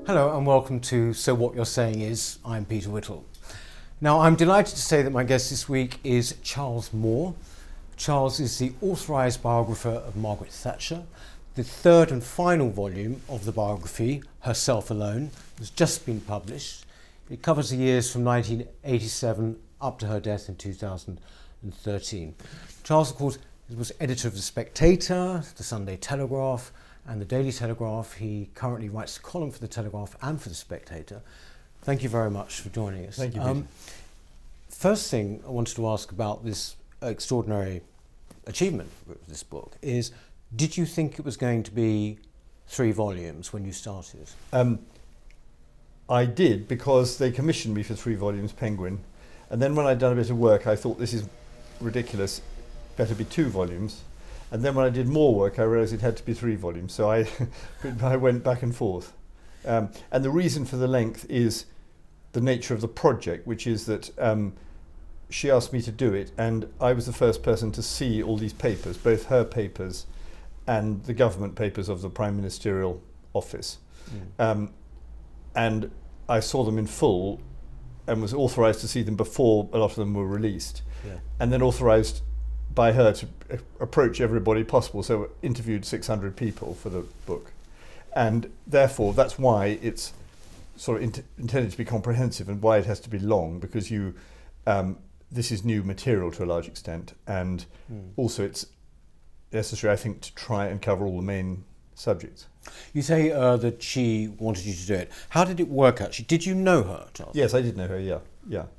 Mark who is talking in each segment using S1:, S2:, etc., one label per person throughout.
S1: Hello and welcome to So What You're Saying Is. I'm Peter Whittle. Now I'm delighted to say that my guest this week is Charles Moore. Charles is the authorised biographer of Margaret Thatcher. The third and final volume of the biography, Herself Alone, has just been published. It covers the years from 1987 up to her death in 2013. Charles, of course, was editor of the Spectator, the Sunday Telegraph, and the Daily Telegraph. He currently writes a column for the Telegraph and for the Spectator. Thank you very much for joining us.
S2: Thank you, Peter.
S1: First thing I wanted to ask about this extraordinary achievement of this book is, did you think it was going to be 3 volumes when you started?
S2: I did, because they commissioned me for 3 volumes, Penguin. And then when I'd done a bit of work, I thought, this is ridiculous, better be 2 volumes. And then when I did more work, I realised it had to be 3 volumes. So I went back and forth. And the reason for the length is the nature of the project, which is that she asked me to do it, and I was the first person to see all these papers, both her papers and the government papers of the Prime Ministerial Office. And I saw them in full and was authorised to see them before a lot of them were released. And then authorised by her to approach everybody possible, so interviewed 600 people for the book. And therefore, that's why it's sort of intended to be comprehensive and why it has to be long, because this is new material to a large extent, and also it's necessary, I think, to try and cover all the main subjects.
S1: You say that she wanted you to do it. How did it work actually? Did you know her, Charles?
S2: Yes, I did know her, yeah.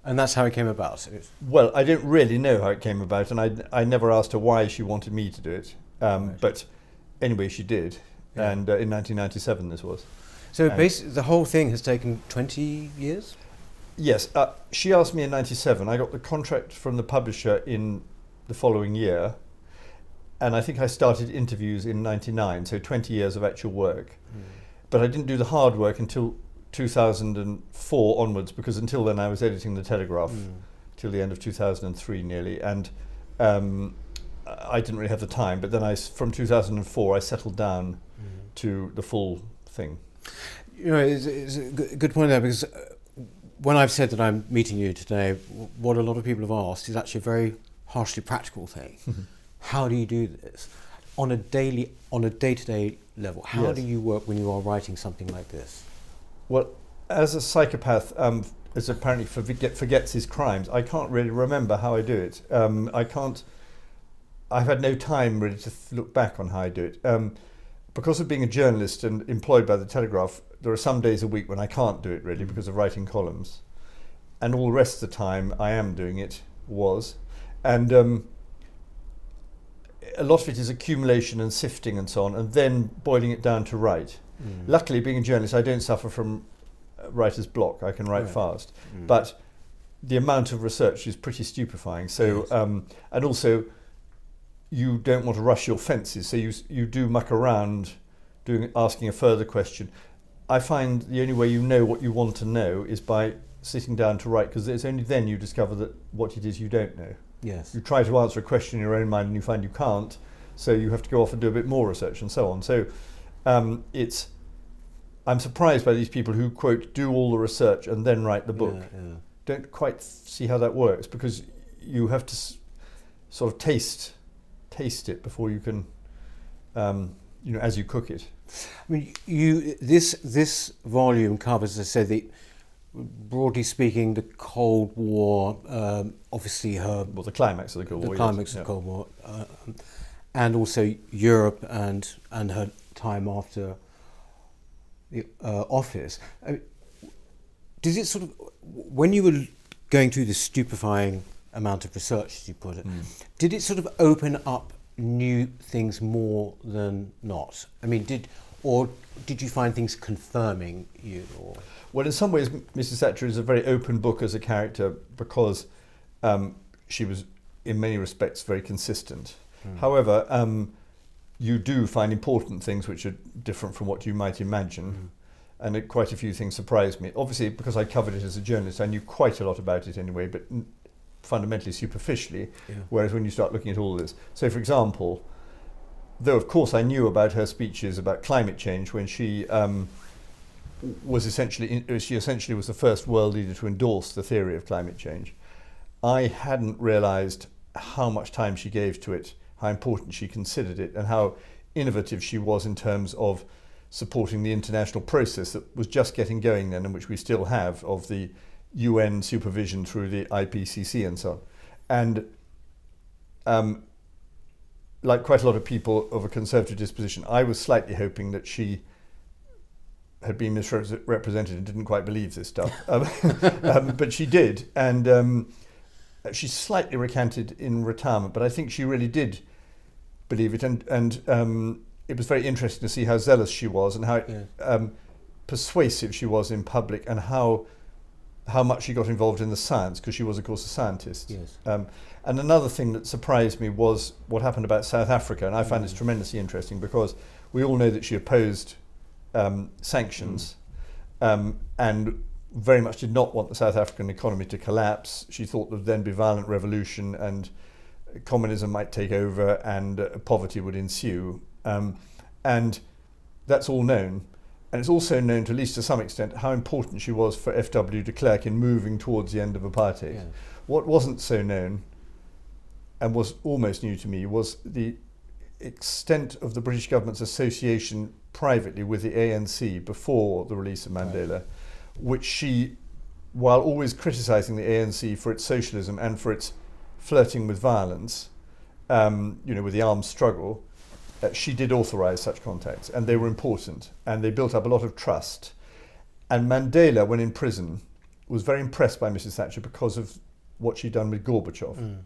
S1: And that's how it came about?
S2: Well, I didn't really know how it came about, and I never asked her why she wanted me to do it. But anyway, she did, and in 1997 this was.
S1: So basically the whole thing has taken 20 years?
S2: Yes, she asked me in 97. I got the contract from the publisher in the following year, and I think I started interviews in 99, so 20 years of actual work. But I didn't do the hard work until 2004 onwards, because until then I was editing the Telegraph till the end of 2003 nearly, and I didn't really have the time. But then from 2004 I settled down to the full thing.
S1: You know, it's a good point there, because when I've said that I'm meeting you today, what a lot of people have asked is actually a very harshly practical thing. How do you do this on a day-to-day level? How do you work when you are writing something like this?
S2: Well, as a psychopath, as apparently forgets his crimes, I can't really remember how I do it. I've had no time really to look back on how I do it. Because of being a journalist and employed by the Telegraph, there are some days a week when I can't do it really because of writing columns. And all the rest of the time I am doing it, and a lot of it is accumulation and sifting and so on, and then boiling it down to write. Luckily, being a journalist, I don't suffer from writer's block. I can write fast. But the amount of research is pretty stupefying. So, and also, you don't want to rush your fences, so you do muck around, asking a further question. I find the only way you know what you want to know is by sitting down to write, because it's only then you discover that what it is you don't know.
S1: Yes.
S2: You try to answer a question in your own mind and you find you can't, so you have to go off and do a bit more research and so on. So I'm surprised by these people who, quote, do all the research and then write the book. Don't quite see how that works, because you have to sort of taste it before you can, as you cook it.
S1: I mean, this volume covers, as I said, broadly speaking, the Cold War, obviously
S2: the climax of the Cold War.
S1: The climax of the Cold War, and also Europe and her time after the office. I mean, does it sort of, when you were going through this stupefying amount of research, as you put it, did it sort of open up new things more than not? I mean, did you find things confirming you? Or?
S2: Well, in some ways, Mrs. Thatcher is a very open book as a character, because she was, in many respects, very consistent. However, you do find important things which are different from what you might imagine, and quite a few things surprised me. Obviously, because I covered it as a journalist, I knew quite a lot about it anyway, but fundamentally superficially, whereas when you start looking at all this. So, for example, though of course I knew about her speeches about climate change when she she essentially was the first world leader to endorse the theory of climate change. I hadn't realised how much time she gave to it, how important she considered it, and how innovative she was in terms of supporting the international process that was just getting going then, and which we still have, of the UN supervision through the IPCC and so on. And like quite a lot of people of a conservative disposition, I was slightly hoping that she had been misrepresented and didn't quite believe this stuff. But she did, and she slightly recanted in retirement, but I think she really did believe it, and it was very interesting to see how zealous she was and how persuasive she was in public, and how much she got involved in the science, because she was, of course, a scientist.
S1: Yes.
S2: And another thing that surprised me was what happened about South Africa, and I find this tremendously interesting, because we all know that she opposed sanctions and very much did not want the South African economy to collapse. She thought there would then be violent revolution and communism might take over and poverty would ensue. And that's all known. And it's also known, to at least to some extent, how important she was for F.W. de Klerk in moving towards the end of apartheid. Yeah. What wasn't so known, and was almost new to me, was the extent of the British government's association privately with the ANC before the release of Mandela, right, which she, while always criticising the ANC for its socialism and for its flirting with violence, with the armed struggle, she did authorise such contacts, and they were important, and they built up a lot of trust. And Mandela, when in prison, was very impressed by Mrs. Thatcher because of what she'd done with Gorbachev.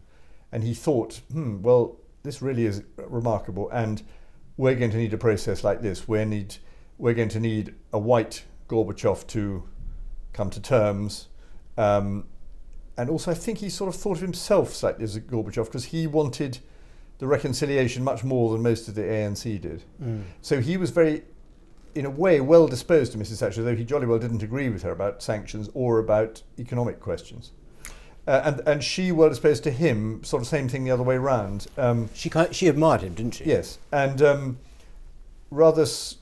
S2: And he thought, well, this really is remarkable, and we're going to need a process like this. We're going to need a white Gorbachev to come to terms. And also, I think he sort of thought of himself slightly as a Gorbachev, because he wanted the reconciliation much more than most of the ANC did. So he was very, in a way, well disposed to Mrs. Thatcher, though he jolly well didn't agree with her about sanctions or about economic questions. And she well disposed to him, sort of same thing the other way round.
S1: She admired him, didn't she?
S2: Yes, and this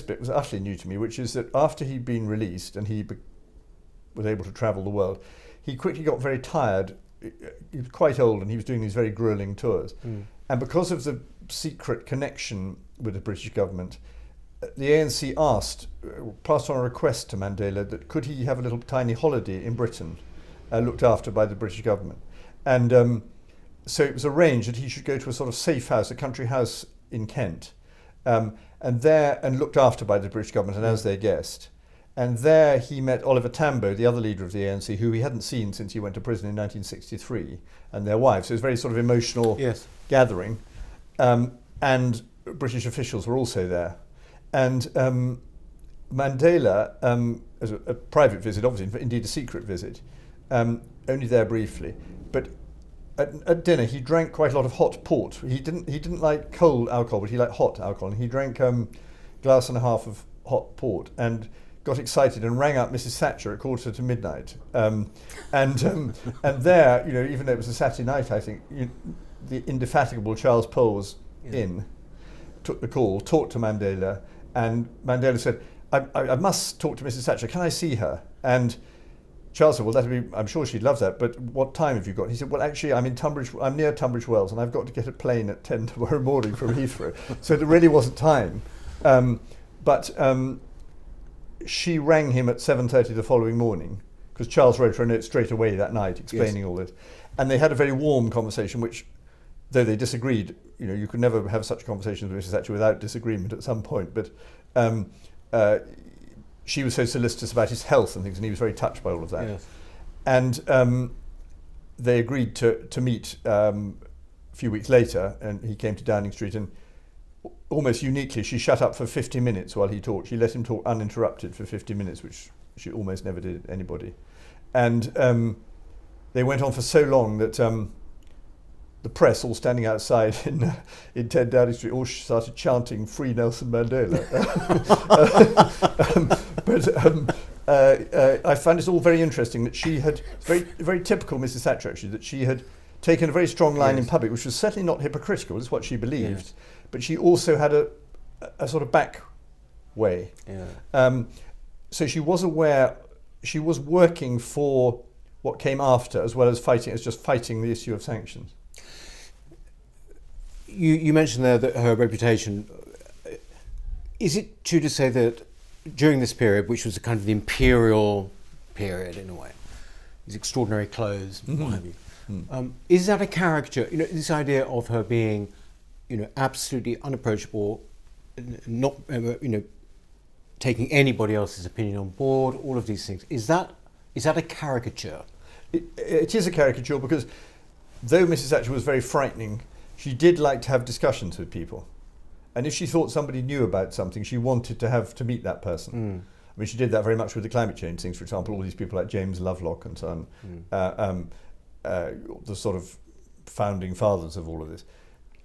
S2: bit was utterly new to me, which is that after he'd been released and he was able to travel the world, he quickly got very tired. He was quite old, and he was doing these very grueling tours. And because of the secret connection with the British government, the ANC passed on a request to Mandela that could he have a little tiny holiday in Britain, looked after by the British government. And so it was arranged that he should go to a sort of safe house, a country house in Kent, and looked after by the British government and as their guest. And there he met Oliver Tambo, the other leader of the ANC, who he hadn't seen since he went to prison in 1963, and their wives. So it was a very sort of emotional gathering. And British officials were also there. And Mandela, as a private visit, obviously, indeed a secret visit, only there briefly, but at dinner he drank quite a lot of hot port. He didn't like cold alcohol, but he liked hot alcohol, and he drank a glass and a half of hot port, and got excited and rang up Mrs. Thatcher at midnight. And there, even though it was a Saturday night, I think, the indefatigable Charles Pole was in, took the call, talked to Mandela, and Mandela said, I must talk to Mrs. Thatcher, can I see her? And Charles said, well, I'm sure she'd love that, but what time have you got? He said, well, actually, I'm near Tunbridge Wells, and I've got to get a plane at 10 tomorrow morning from Heathrow. So there really wasn't time. But she rang him at 7:30 the following morning, because Charles wrote her a note straight away that night explaining all this. And they had a very warm conversation, which, though they disagreed, you could never have such conversations with Mrs. Thatcher without disagreement at some point. But she was so solicitous about his health and things, and he was very touched by all of that. Yes. And they agreed to meet a few weeks later, and he came to Downing Street, and almost uniquely, she shut up for 50 minutes while he talked. She let him talk uninterrupted for 50 minutes, which she almost never did anybody. And they went on for so long that the press, all standing outside in 10 Downing Street, all started chanting "Free Nelson Mandela." But I find it all very interesting that she had, very, very typical Mrs. Thatcher actually, that she had taken a very strong line in public, which was certainly not hypocritical, it's what she believed, but she also had a sort of back way.
S1: Yeah.
S2: So she was aware, she was working for what came after, as well as just fighting the issue of sanctions.
S1: You mentioned there that her reputation. Is it true to say that during this period, which was a kind of the imperial period in a way, these extraordinary clothes, what have you, is that a caricature? This idea of her being, absolutely unapproachable, not, taking anybody else's opinion on board, all of these things. Is that a caricature?
S2: It is a caricature because though Mrs. Thatcher was very frightening, she did like to have discussions with people. And if she thought somebody knew about something, she wanted to meet that person. I mean, she did that very much with the climate change things, for example, all these people like James Lovelock and so on, the sort of founding fathers of all of this.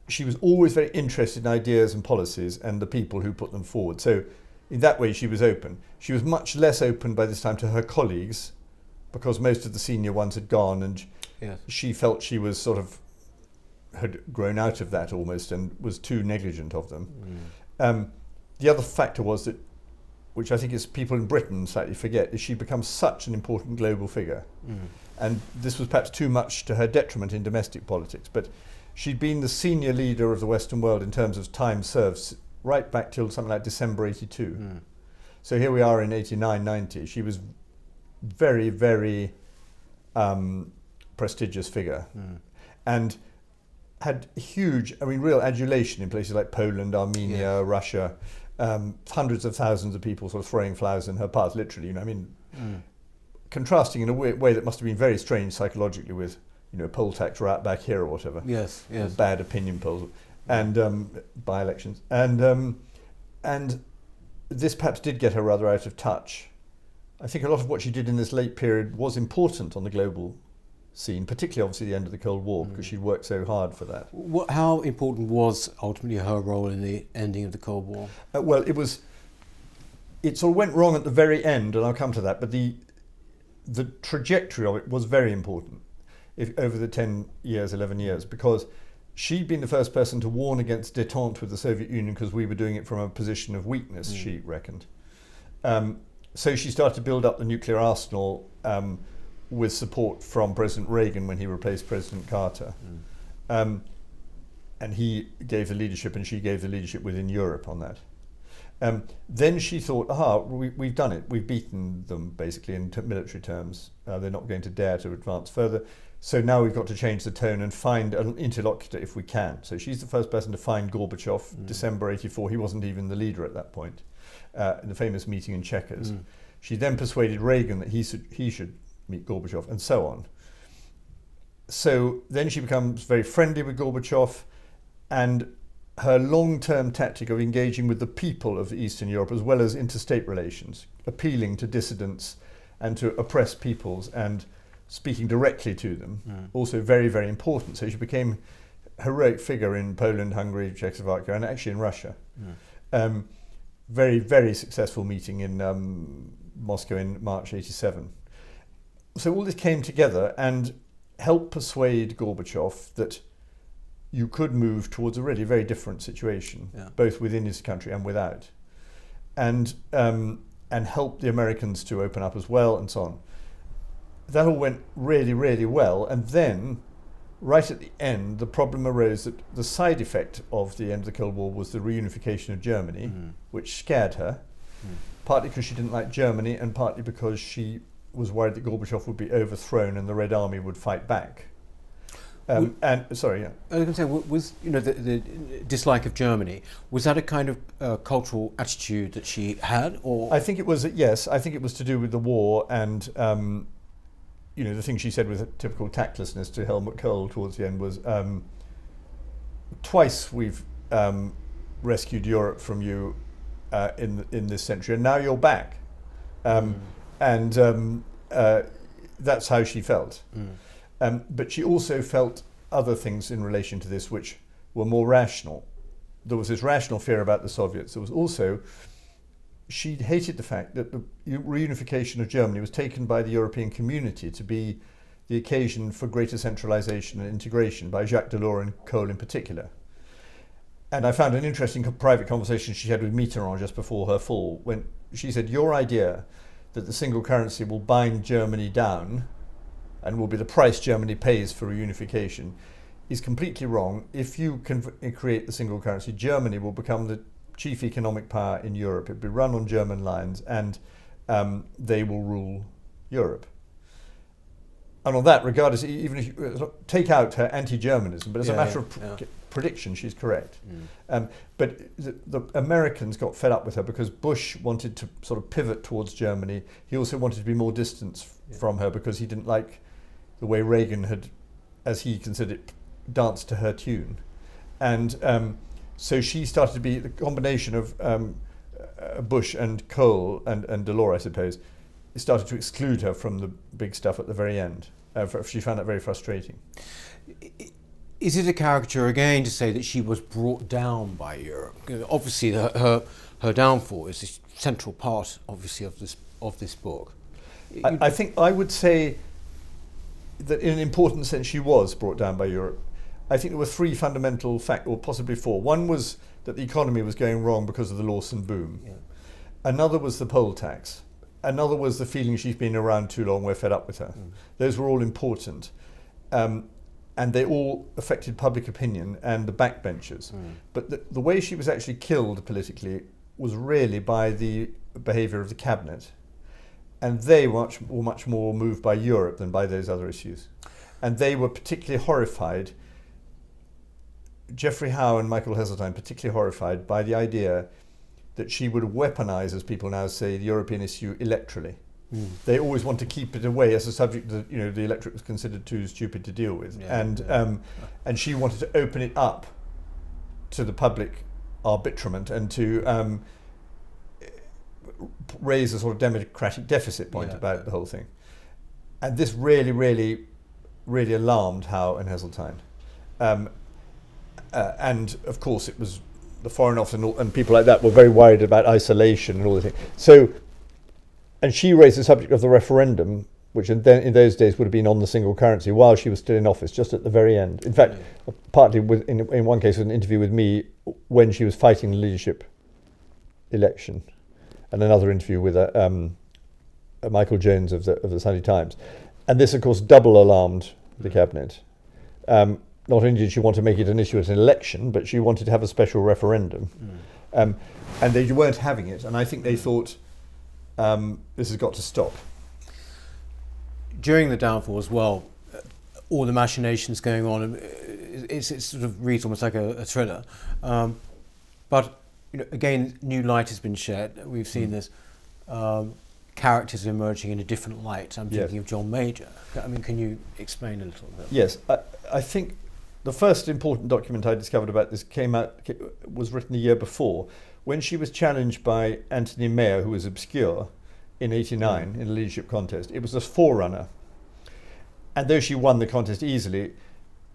S2: She was always very interested in ideas and policies and the people who put them forward. So in that way, she was open. She was much less open by this time to her colleagues because most of the senior ones had gone, and she felt she was had grown out of that almost and was too negligent of them. The other factor was that, which I think is people in Britain slightly forget, is she becomes such an important global figure. And this was perhaps too much to her detriment in domestic politics, but she'd been the senior leader of the Western world in terms of time served right back till something like December 82. So here we are in 89, 90. She was very, very prestigious figure. And had huge, real adulation in places like Poland, Armenia, Russia, hundreds of thousands of people sort of throwing flowers in her path, literally. Contrasting in a way that must have been very strange psychologically with, poll tax right back here or whatever.
S1: Yes.
S2: Or bad opinion polls and by-elections, and this perhaps did get her rather out of touch. I think a lot of what she did in this late period was important on the global scene, particularly obviously the end of the Cold War, because she'd worked so hard for that.
S1: How important was ultimately her role in the ending of the Cold War?
S2: Well, it sort of went wrong at the very end, and I'll come to that, but the trajectory of it was very important over the 11 years, because she'd been the first person to warn against détente with the Soviet Union because we were doing it from a position of weakness, she reckoned. So she started to build up the nuclear arsenal with support from President Reagan when he replaced President Carter. And he gave the leadership and she gave the leadership within Europe on that. Then she thought, we've done it. We've beaten them, basically, in military terms. They're not going to dare to advance further. So now we've got to change the tone and find an interlocutor if we can. So she's the first person to find Gorbachev, December 84. He wasn't even the leader at that point, in the famous meeting in Chequers. She then persuaded Reagan that he should meet Gorbachev, and so on. So then she becomes very friendly with Gorbachev, and her long-term tactic of engaging with the people of Eastern Europe as well as interstate relations, appealing to dissidents and to oppressed peoples and speaking directly to them, also very, very important. So she became a heroic figure in Poland, Hungary, Czechoslovakia, and actually in Russia. Very, very successful meeting in Moscow in March 87. So all this came together and helped persuade Gorbachev that you could move towards a really very different situation, both within his country and without, and help the Americans to open up as well, and so on. That all went really, really well, and then, right at the end, the problem arose that the side effect of the end of the Cold War was the reunification of Germany, which scared her, partly because she didn't like Germany, and partly because she was worried that Gorbachev would be overthrown and the Red Army would fight back. I was going
S1: to say, was the dislike of Germany, was that a kind of cultural attitude that she had, or?
S2: I think it was, yes. I think it was to do with the war and the thing she said with typical tactlessness to Helmut Kohl towards the end was, twice we've rescued Europe from you in this century, and now you're back. And that's how she felt. But she also felt other things in relation to this which were more rational. There was this rational fear about the Soviets. There was also, she hated the fact that the reunification of Germany was taken by the European community to be the occasion for greater centralization and integration by Jacques Delors and Kohl in particular. And I found an interesting private conversation she had with Mitterrand just before her fall, when she said, your idea that the single currency will bind Germany down and will be the price Germany pays for reunification is completely wrong. If you can create the single currency, Germany will become the chief economic power in Europe. It will be run on German lines, and they will rule Europe. And on that, regardless, even if you take out her anti-Germanism, but as a matter of prediction, she's correct. But the Americans got fed up with her because Bush wanted to sort of pivot towards Germany. He also wanted to be more distant from her because he didn't like the way Reagan had, as he considered it, danced to her tune. And so she started to be the combination of Bush and Kohl and Delors, I suppose. It started to exclude her from the big stuff at the very end. She found that very frustrating.
S1: Is it a caricature again to say that she was brought down by Europe? Obviously, her downfall is a central part, obviously, of this book.
S2: I think I would say that in an important sense she was brought down by Europe. I think there were three fundamental factors, or possibly four. One was that the economy was going wrong because of the Lawson boom. Yeah. Another was the poll tax. Another was the feeling she's been around too long, we're fed up with her. Those were all important. And they all affected public opinion and the backbenchers. But the way she was actually killed politically was really by the behaviour of the cabinet. And they were much more moved by Europe than by those other issues. And they were particularly horrified, Geoffrey Howe and Michael Heseltine particularly horrified by the idea that she would weaponize, as people now say, the European issue electorally. They always want to keep it away as a subject that the electorate was considered too stupid to deal with, and she wanted to open it up to the public arbitrament and to raise a sort of democratic deficit point about the whole thing. And this really, really, really alarmed Howe and Heseltine. And of course, it was the Foreign Office and people like that were very worried about isolation and all the things. So, and she raised the subject of the referendum, which in those days would have been on the single currency while she was still in office, just at the very end. In fact, partly in one case, with an interview with me when she was fighting the leadership election, and another interview with Michael Jones of the Sunday Times. And this, of course, double alarmed the cabinet. Not only did she want to make it an issue at an election, but she wanted to have a special referendum. And they weren't having it. And I think they thought, this has got to stop.
S1: During the downfall as well, all the machinations going on, it sort of reads almost like a thriller. But again, new light has been shed. We've seen this characters emerging in a different light. I'm thinking of John Major. I mean, can you explain a little bit?
S2: Yes, I think the first important document I discovered about this was written the year before, when she was challenged by Anthony Mayer, who was obscure, in '89 in a leadership contest. It was a forerunner. And though she won the contest easily,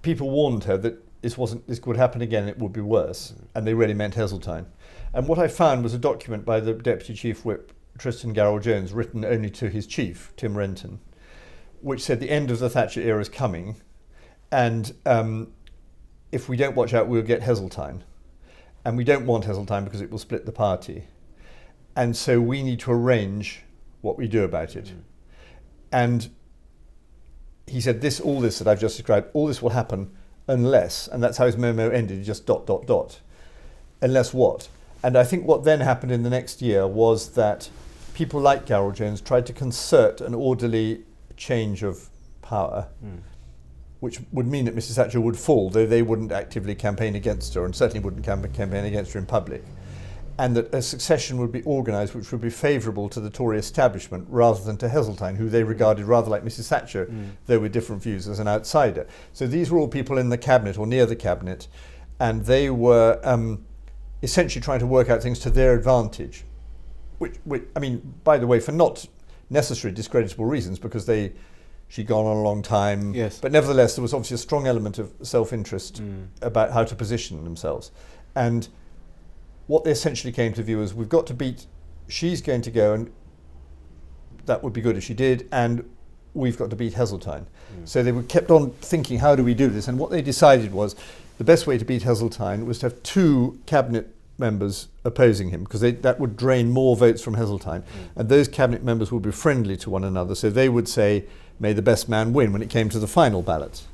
S2: people warned her that this could happen again, it would be worse. And they really meant Heseltine. And what I found was a document by the Deputy Chief Whip, Tristan Garrell-Jones, written only to his chief, Tim Renton, which said the end of the Thatcher era is coming, and if we don't watch out, we'll get Heseltine. And we don't want Heseltine because it will split the party. And so we need to arrange what we do about it. And he said, all this that I've just described, all this will happen unless, and that's how his memo ended, just ... Unless what? And I think what then happened in the next year was that people like Garrell-Jones tried to concert an orderly change of power, which would mean that Mrs. Thatcher would fall, though they wouldn't actively campaign against her and certainly wouldn't campaign against her in public. And that a succession would be organised which would be favourable to the Tory establishment rather than to Heseltine, who they regarded rather like Mrs. Thatcher, though with different views, as an outsider. So these were all people in the cabinet or near the cabinet, and they were essentially trying to work out things to their advantage. Which, I mean, by the way, for not necessary discreditable reasons, because she'd gone on a long time.
S1: Yes. But
S2: nevertheless, there was obviously a strong element of self-interest about how to position themselves. And what they essentially came to view is, we've got to beat, she's going to go, and that would be good if she did, and we've got to beat Heseltine. So they kept on thinking, how do we do this? And what they decided was, the best way to beat Heseltine was to have 2 cabinet members opposing him, because that would drain more votes from Heseltine. And those cabinet members would be friendly to one another, so they would say, may the best man win, when it came to the final ballot.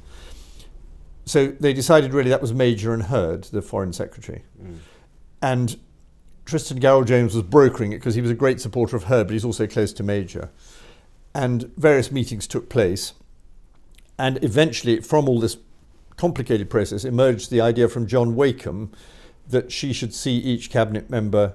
S2: So they decided really that was Major and Hurd, the Foreign Secretary. And Tristan Garrell-Jones was brokering it because he was a great supporter of Hurd, but he's also close to Major. And various meetings took place. And eventually, from all this complicated process, emerged the idea from John Wakeham that she should see each cabinet member,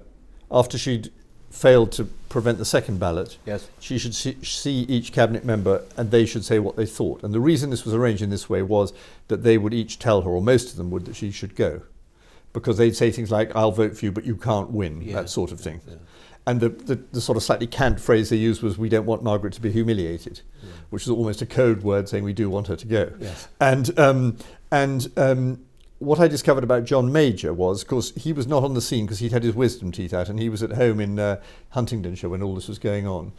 S2: after she'd failed to prevent the second ballot,
S1: yes,
S2: she should see each cabinet member and they should say what they thought. And the reason this was arranged in this way was that they would each tell her, or most of them would, that she should go. Because they'd say things like, I'll vote for you, but you can't win, that sort of thing. Yeah. And the sort of slightly cant phrase they used was, we don't want Margaret to be humiliated, which is almost a code word saying we do want her to go.
S1: Yes.
S2: And what I discovered about John Major was, of course, he was not on the scene because he'd had his wisdom teeth out, and he was at home in Huntingdonshire when all this was going on.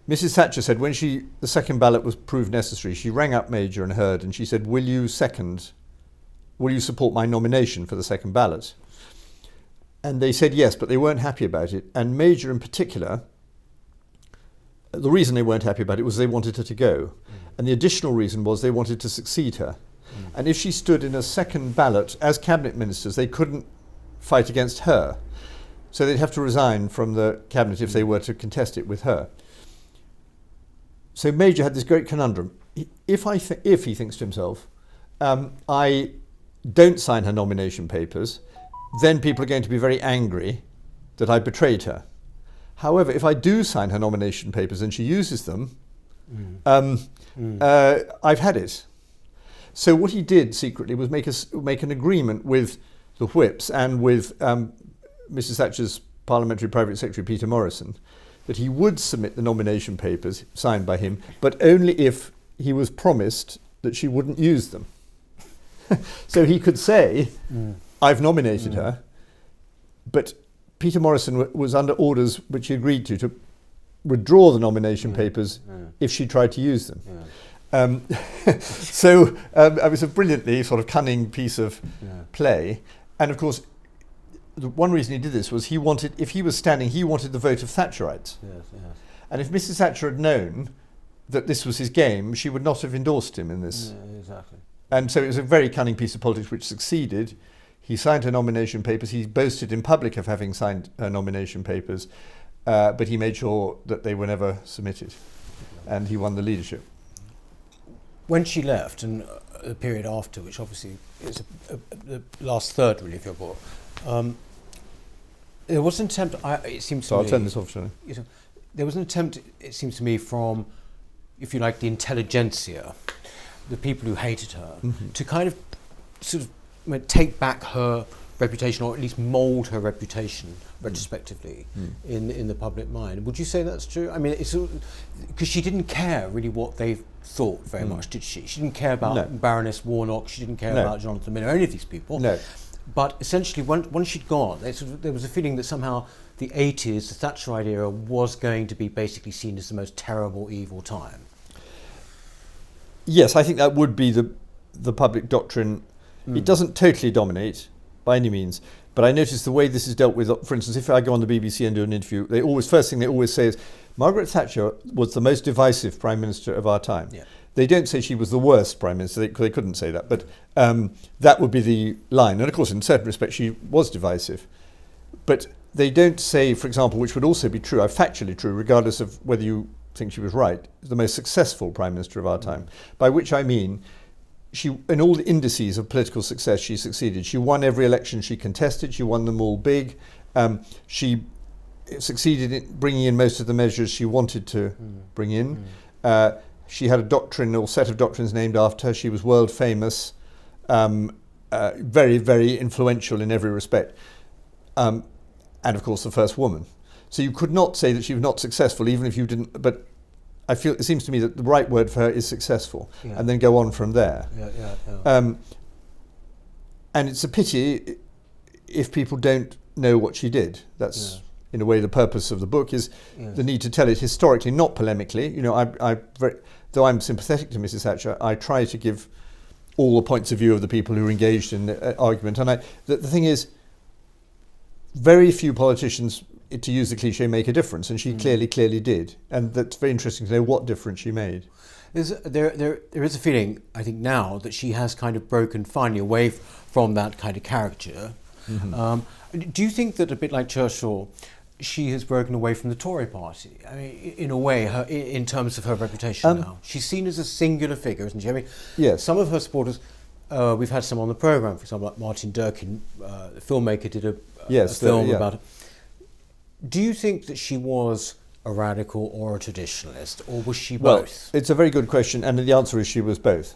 S2: Mrs. Thatcher said when the second ballot was proved necessary, she rang up Major and Hurd and she said, will you support my nomination for the second ballot? And they said yes, but they weren't happy about it. And Major in particular, the reason they weren't happy about it was they wanted her to go. And the additional reason was they wanted to succeed her. And if she stood in a second ballot as cabinet ministers, they couldn't fight against her. So they'd have to resign from the cabinet if they were to contest it with her. So Major had this great conundrum. If he thinks to himself, I don't sign her nomination papers, then people are going to be very angry that I betrayed her. However, if I do sign her nomination papers and she uses them, I've had it. So what he did secretly was make an agreement with the whips and with Mrs. Thatcher's Parliamentary Private Secretary, Peter Morrison, that he would submit the nomination papers signed by him, but only if he was promised that she wouldn't use them. So he could say, I've nominated her, but Peter Morrison was under orders which he agreed to withdraw the nomination papers if she tried to use them. So it was a brilliantly sort of cunning piece of play. And of course, the one reason he did this was if he was standing, he wanted the vote of Thatcherites.
S1: Yes.
S2: And if Mrs. Thatcher had known that this was his game, she would not have endorsed him in this.
S1: Yeah, exactly.
S2: And so it was a very cunning piece of politics which succeeded. He signed her nomination papers. He boasted in public of having signed her nomination papers, but he made sure that they were never submitted. And he won the leadership.
S1: When she left, and the period after, which obviously is the last third really of your book, there was an attempt, it seems to me...
S2: So I'll turn this off, shall I?
S1: There was an attempt, it seems to me, from, if you like, the intelligentsia, the people who hated her, to kind of sort of take back her reputation, or at least mould her reputation retrospectively in the public mind. Would you say that's true? I mean, it's because she didn't care really what they thought very much, did she? She didn't care about Baroness Warnock. She didn't care about Jonathan Miller, any of these people.
S2: No.
S1: But essentially, once she'd gone, there was a feeling that somehow the 80s, the Thatcherite era, was going to be basically seen as the most terrible, evil time.
S2: Yes, I think that would be the public doctrine. It doesn't totally dominate by any means, but I notice the way this is dealt with. For instance, if I go on the BBC and do an interview, first thing they always say is, Margaret Thatcher was the most divisive Prime Minister of our time. Yeah. They don't say she was the worst Prime Minister, because they couldn't say that, but that would be the line. And of course, in certain respects, she was divisive. But they don't say, for example, which would also be true, factually true, regardless of whether you think she was right, the most successful Prime Minister of our time. By which I mean, she, in all the indices of political success, she succeeded. She won every election she contested. She won them all big. She succeeded in bringing in most of the measures she wanted to bring in. She had a doctrine or set of doctrines named after her. She was world famous, very, very influential in every respect. And of course, the first woman. So you could not say that she was not successful, even if you didn't. But I feel it seems to me that the right word for her is successful, and then go on from there. And it's a pity if people don't know what she did. That's in a way the purpose of the book is the need to tell it historically, not polemically. You know, though I'm sympathetic to Mrs. Thatcher, I try to give all the points of view of the people who were engaged in the argument. And the thing is, very few politicians, to use the cliche, make a difference, and she clearly did. And that's very interesting to know what difference she made.
S1: There is a feeling, I think, now that she has kind of broken finally away from that kind of caricature. Do you think that, a bit like Churchill, she has broken away from the Tory party? I mean, in a way, in terms of her reputation now. She's seen as a singular figure, isn't she? I mean,
S2: yes.
S1: Some of her supporters, we've had some on the programme, for example, like Martin Durkin, the filmmaker, did a film about it. Do you think that she was a radical or a traditionalist, or was she both?
S2: Well, it's a very good question, and the answer is she was both.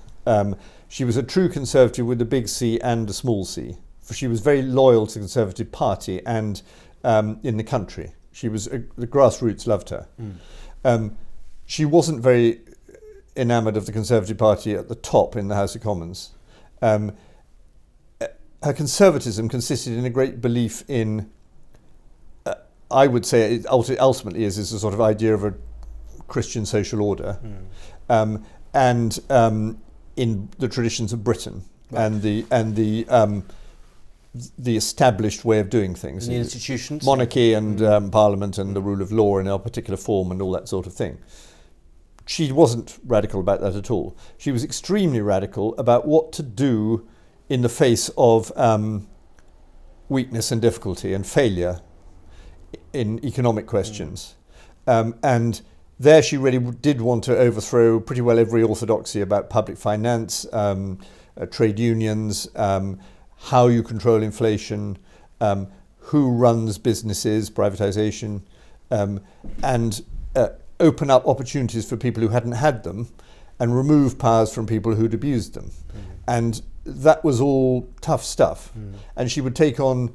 S2: She was a true conservative with a big C and a small c. For she was very loyal to the Conservative Party and in the country. She was the grassroots loved her. She wasn't very enamoured of the Conservative Party at the top in the House of Commons. Her conservatism consisted in a great belief in, I would say it ultimately is a sort of idea of a Christian social order, and in the traditions of Britain, and the established way of doing things,
S1: and the institutions,
S2: monarchy and parliament and the rule of law in a particular form and all that sort of thing. She wasn't radical about that at all. She was extremely radical about what to do in the face of weakness and difficulty and failure in economic questions. And there she really did want to overthrow pretty well every orthodoxy about public finance, trade unions, how you control inflation, who runs businesses, privatization, and open up opportunities for people who hadn't had them and remove powers from people who'd abused them. And that was all tough stuff. And she would take on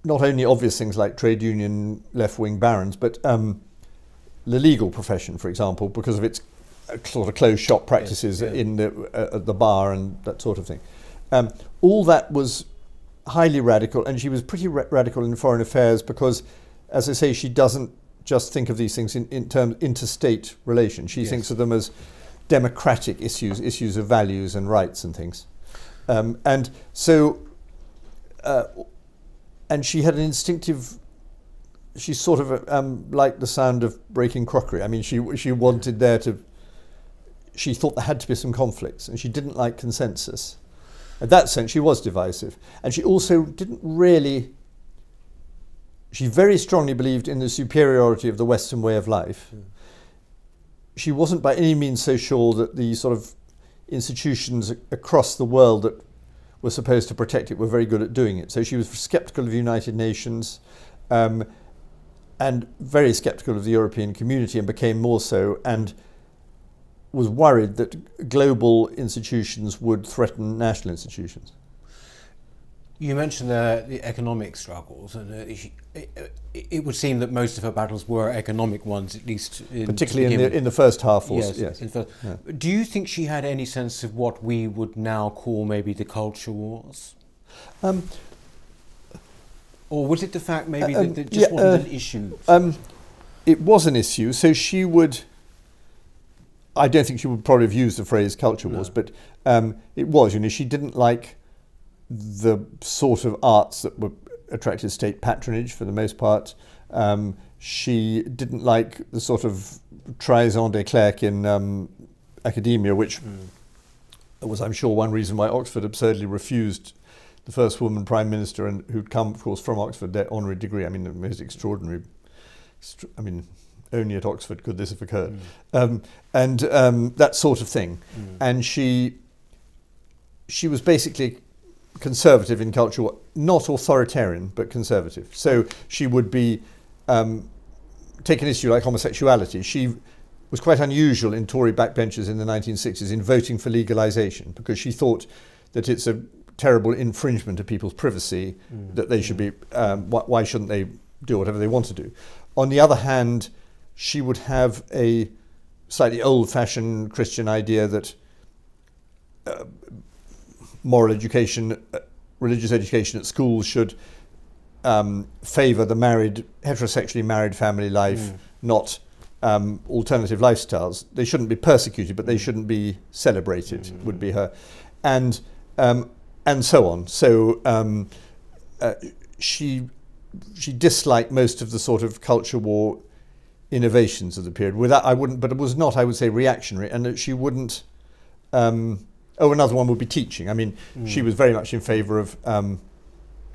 S2: not only obvious things like trade union left-wing barons, but the legal profession, for example, because of its sort of closed shop practices in the bar and that sort of thing. All that was highly radical, and she was pretty radical in foreign affairs because, as I say, she doesn't just think of these things in terms interstate relations. She thinks of them as democratic issues of values and rights and things. And so, and she had an instinctive, she sort of liked the sound of breaking crockery. I mean, she wanted she thought there had to be some conflicts, and she didn't like consensus. In that sense, she was divisive. And she also she very strongly believed in the superiority of the Western way of life. She wasn't by any means so sure that the sort of institutions across the world that were supposed to protect it were very good at doing it. So she was sceptical of the United Nations and very sceptical of the European community, and became more so, and was worried that global institutions would threaten national institutions.
S1: You mentioned the economic struggles, and it would seem that most of her battles were economic ones, at least
S2: particularly in the first half.
S1: Yes. Do you think she had any sense of what we would now call maybe the culture wars? Or was it the fact maybe that it just wasn't an issue?
S2: It was an issue, so she would... I don't think she would probably have used the phrase culture wars, but it was, she didn't like the sort of arts that were attracted state patronage for the most part. She didn't like the sort of raison d'être in academia, which was, I'm sure, one reason why Oxford absurdly refused the first woman prime minister, and who'd come, of course, from Oxford, their honorary degree. I mean, the most extraordinary. Only at Oxford could this have occurred, and that sort of thing. And she was basically conservative in culture, not authoritarian, but conservative. So she would be take an issue like homosexuality. She was quite unusual in Tory backbenchers in the 1960s in voting for legalisation, because she thought that it's a terrible infringement of people's privacy, that they should be, why shouldn't they do whatever they want to do? On the other hand, she would have a slightly old-fashioned Christian idea that moral education, religious education at schools should favour the heterosexually married family life, not alternative lifestyles. They shouldn't be persecuted, but they shouldn't be celebrated, would be her. And so on. So she disliked most of the sort of culture war innovations of the period. But it was not, I would say, reactionary, and that she wouldn't. Another one would be teaching. I mean, she was very much in favour of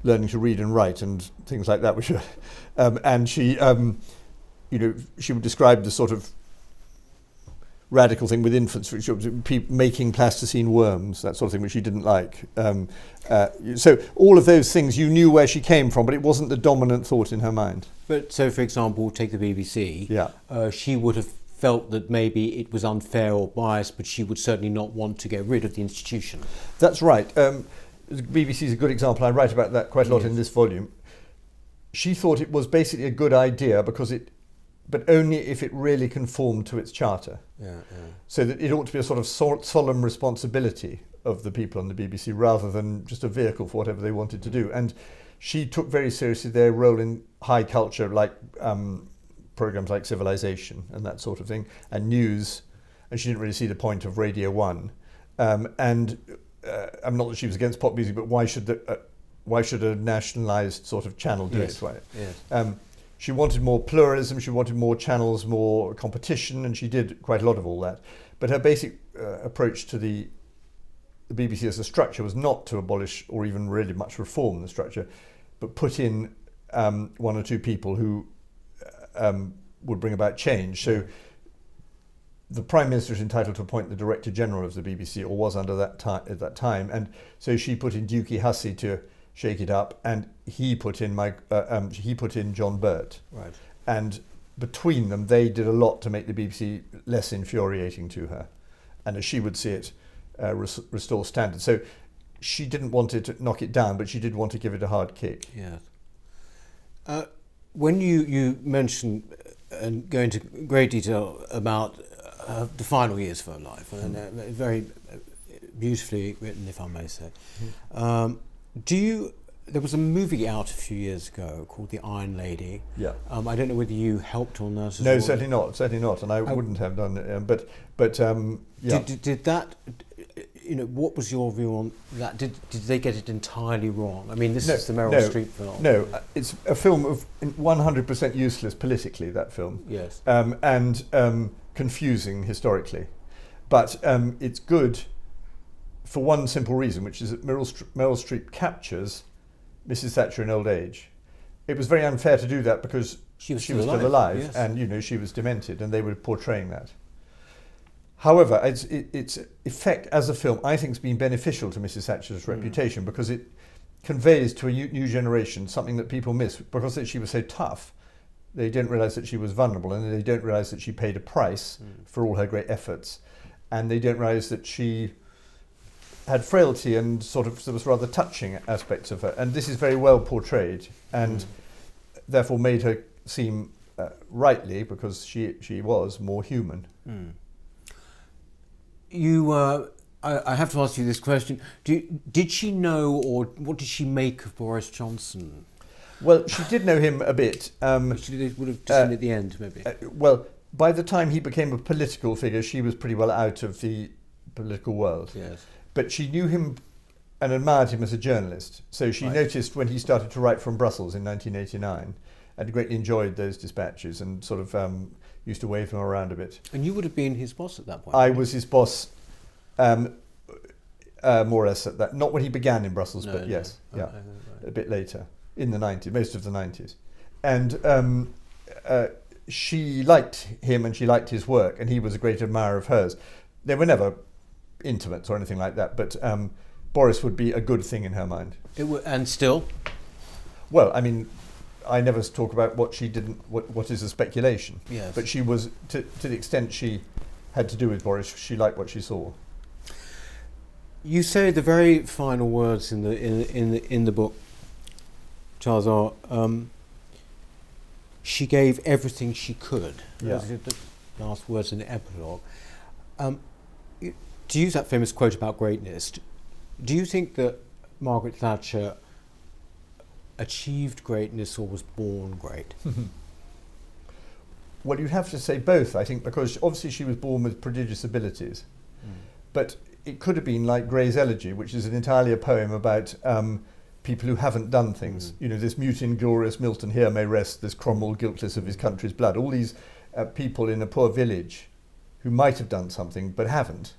S2: learning to read and write and things like that. Which, and she, she would describe the sort of radical thing with infants, which was making plasticine worms, that sort of thing, which she didn't like. So all of those things, you knew where she came from, but it wasn't the dominant thought in her mind.
S1: But so, for example, take the BBC.
S2: Yeah.
S1: She would have felt that maybe it was unfair or biased, but she would certainly not want to get rid of the institution.
S2: That's right. The BBC is a good example. I write about that quite a lot in this volume. She thought it was basically a good idea but only if it really conformed to its charter.
S1: Yeah.
S2: So that it ought to be a sort of solemn responsibility of the people on the BBC rather than just a vehicle for whatever they wanted to do. And she took very seriously their role in high culture, like programs like Civilization and that sort of thing, and news. And she didn't really see the point of Radio 1. I'm not that she was against pop music, but why should a nationalised sort of channel do it? Right?
S1: Yes.
S2: She wanted more pluralism, she wanted more channels, more competition, and she did quite a lot of all that. But her basic approach to the BBC as a structure was not to abolish or even really much reform the structure, but put in one or two people who would bring about change. So the Prime Minister is entitled to appoint the Director General of the BBC, or was under that at that time, and so she put in Dukey Hussey to shake it up, and he put in John Burt.
S1: Right.
S2: And between them, they did a lot to make the BBC less infuriating to her, and as she would see it, restore standards. So she didn't want to knock it down, but she did want to give it a hard kick.
S1: Yeah. When you mentioned and go into great detail about the final years of her life, and very beautifully written, if I may say. There was a movie out a few years ago called The Iron Lady.
S2: Yeah.
S1: I don't know whether you helped on that.
S2: No, certainly not, and I wouldn't have done it. But yeah.
S1: Did that? What was your view on that? Did they get it entirely wrong? I mean, this is the Meryl Streep film.
S2: No, it's a film of 100% useless politically. That film.
S1: Yes.
S2: And confusing historically, but it's good for one simple reason, which is that Meryl Streep captures Mrs. Thatcher in old age. It was very unfair to do that because she was still alive, yes. And she was demented, and they were portraying that. However, its effect as a film, I think, has been beneficial to Mrs. Thatcher's reputation, because it conveys to a new generation something that people miss. Because she was so tough, they didn't realise that she was vulnerable, and they don't realise that she paid a price for all her great efforts, and they don't realise that she had frailty and there was rather touching aspects of her. And this is very well portrayed, and therefore made her seem rightly, because she was more human.
S1: I have to ask you this question. Did she know, or what did she make of Boris Johnson?
S2: Well, she did know him a bit.
S1: She would have just seen at the end, maybe.
S2: Well, by the time he became a political figure, she was pretty well out of the political world.
S1: Yes.
S2: But she knew him and admired him as a journalist. So she noticed when he started to write from Brussels in 1989, and greatly enjoyed those dispatches, and used to wave him around a bit.
S1: And you would have been his boss at that point?
S2: I was his boss, more or less at that. Not when he began in Brussels, but yes, yeah, a bit later, in the 90s, most of the 90s. And she liked him, and she liked his work, and he was a great admirer of hers. They were never intimates or anything like that, but Boris would be a good thing in her mind.
S1: And still?
S2: Well, I mean, I never talk about what she didn't, what is a speculation.
S1: Yes.
S2: But she was, to the extent she had to do with Boris, she liked what she saw.
S1: You say the very final words in the book, Charles, are she gave everything she could.
S2: Yeah.
S1: Those are the last words in the epilogue. To use that famous quote about greatness, do you think that Margaret Thatcher achieved greatness or was born great?
S2: Well, you'd have to say both, I think, because obviously she was born with prodigious abilities. But it could have been like Gray's Elegy, which is entirely a poem about people who haven't done things. You know, this mute inglorious Milton here may rest, this Cromwell guiltless of his country's blood. All these people in a poor village who might have done something but haven't.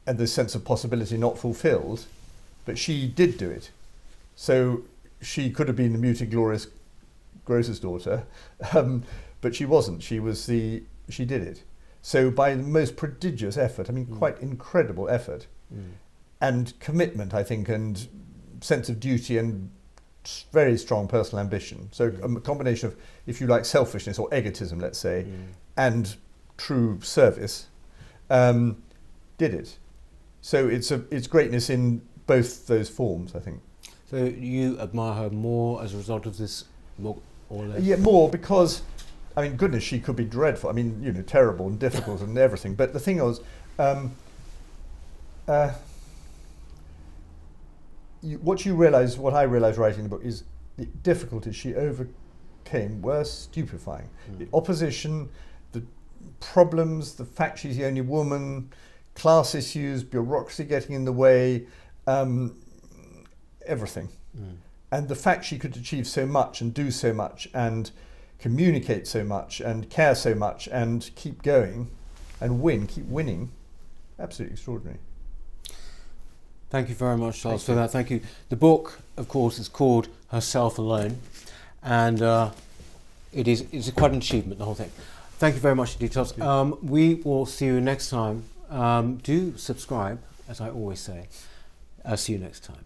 S2: And this sense of possibility not fulfilled, but she did do it. So she could have been the mute inglorious grocer's daughter, but she wasn't. She did it. So by the most prodigious effort, I mean, quite incredible effort, and commitment, I think, and sense of duty and very strong personal ambition. So a combination of, if you like, selfishness or egotism, let's say, and true service, did it. So it's greatness in both those forms, I think.
S1: So you admire her more as a result of this, more or less?
S2: Yeah, more because, I mean, goodness, she could be dreadful. I mean, you know, terrible and difficult and everything. But the thing was, what I realised writing the book is the difficulties she overcame were stupefying. The opposition, the problems, the fact she's the only woman, class issues, bureaucracy getting in the way, everything. And the fact she could achieve so much and do so much and communicate so much and care so much and keep going and keep winning, absolutely extraordinary.
S1: Thank you very much, Charles, for that. Thank you. The book, of course, is called Herself Alone, and it's quite an achievement, the whole thing. Thank you very much indeed, Charles. We will see you next time. Do subscribe, as I always say. I'll see you next time.